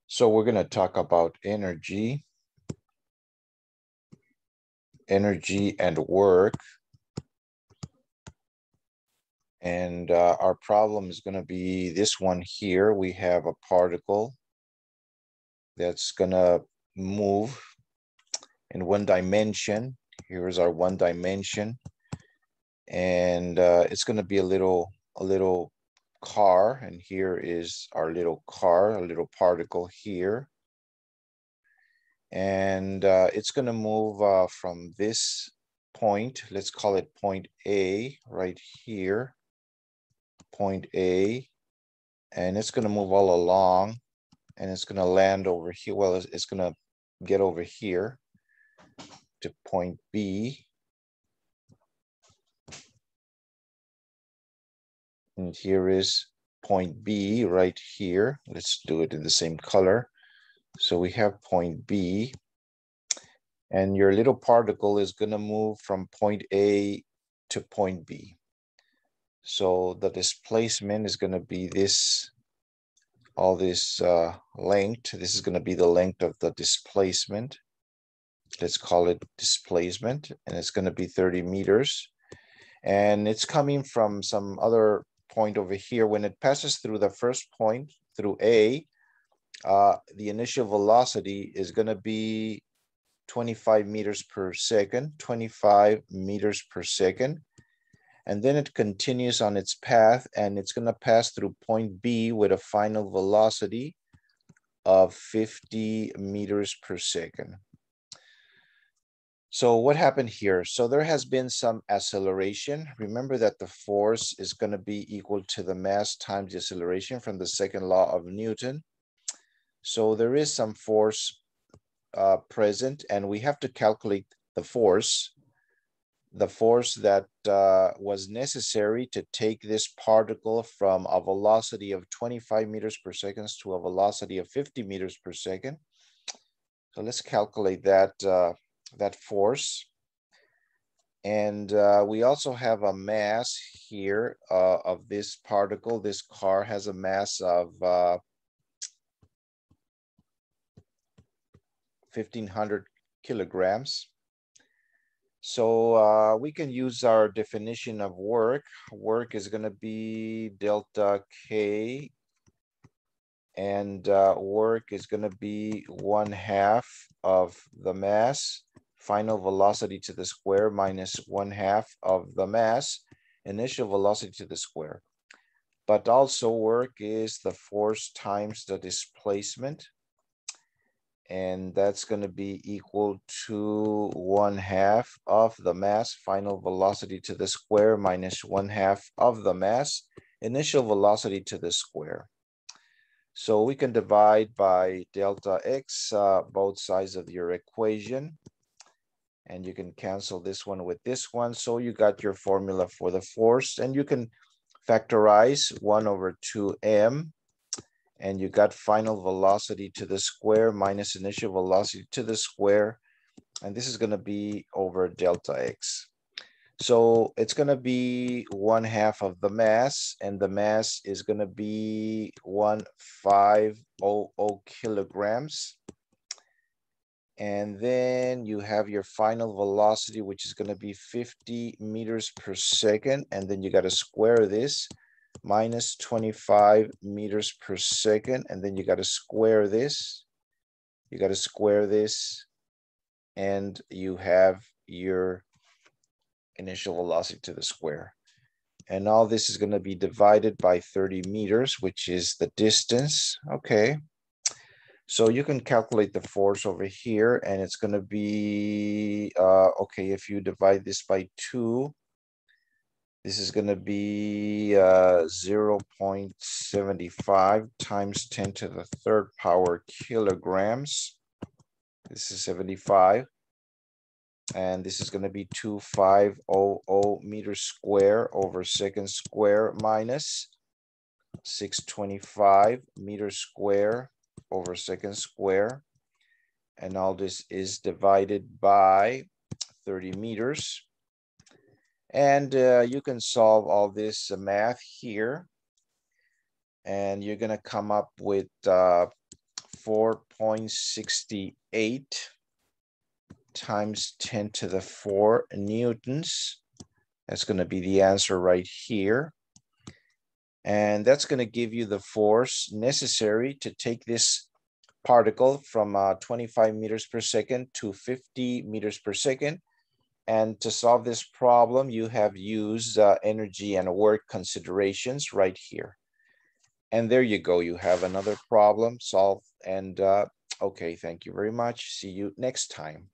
So we're going to talk about energy and work. And our problem is going to be this one here. We have a particle that's going to move in one dimension. Here's our one dimension. And it's going to be a little car. And here is our little car, a little particle here. And it's going to move from this point. Let's call it point A right here. Point A. And it's going to move all along. And it's going to land over here. Well, it's going to get over here to point B. And here is point B right here. Let's do it in the same color. So we have point B. And your little particle is going to move from point A to point B. So the displacement is going to be this, all this length. This is going to be the length of the displacement. Let's call it displacement. And it's going to be 30 meters. And it's coming from some other point over here. When it passes through the first point, through A, the initial velocity is going to be 25 meters per second, 25 meters per second. And then it continues on its path, and it's going to pass through point B with a final velocity of 50 meters per second. So what happened here? So there has been some acceleration. Remember that the force is going to be equal to the mass times the acceleration from the second law of Newton. So there is some force present, and we have to calculate the force that was necessary to take this particle from a velocity of 25 meters per second to a velocity of 50 meters per second. So let's calculate that, that force. And we also have a mass here of this particle. This car has a mass of 1,500 kilograms. So we can use our definition of work. Work is going to be delta K, and work is going to be 1/2 of the mass, final velocity to the square, minus 1/2 of the mass, initial velocity to the square. But also work is the force times the displacement. And that's going to be equal to 1/2 of the mass, final velocity to the square, minus 1/2 of the mass, initial velocity to the square. So we can divide by delta x both sides of your equation. And you can cancel this one with this one. So you got your formula for the force, and you can factorize 1/2m. And you got final velocity to the square minus initial velocity to the square. And this is going to be over delta x. So it's going to be 1/2 of the mass, and the mass is going to be 1,500 kilograms. And then you have your final velocity, which is going to be 50 meters per second. And then you got to square this, minus 25 meters per second. And then you got to square this. You got to square this. And you have your initial velocity to the square. And all this is going to be divided by 30 meters, which is the distance. Okay. So you can calculate the force over here, and it's going to be, okay, if you divide this by 2, this is going to be 0.75 times 10 to the third power kilograms. This is 75. And this is going to be 2,500 meters square over second square minus 625 meters square over second square. And all this is divided by 30 meters. And you can solve all this math here. And you're going to come up with 4.68 times 10 to the 4 newtons. That's going to be the answer right here. And that's going to give you the force necessary to take this particle from 25 meters per second to 50 meters per second. And to solve this problem, you have used energy and work considerations right here. And there you go. You have another problem solved. And okay, thank you very much. See you next time.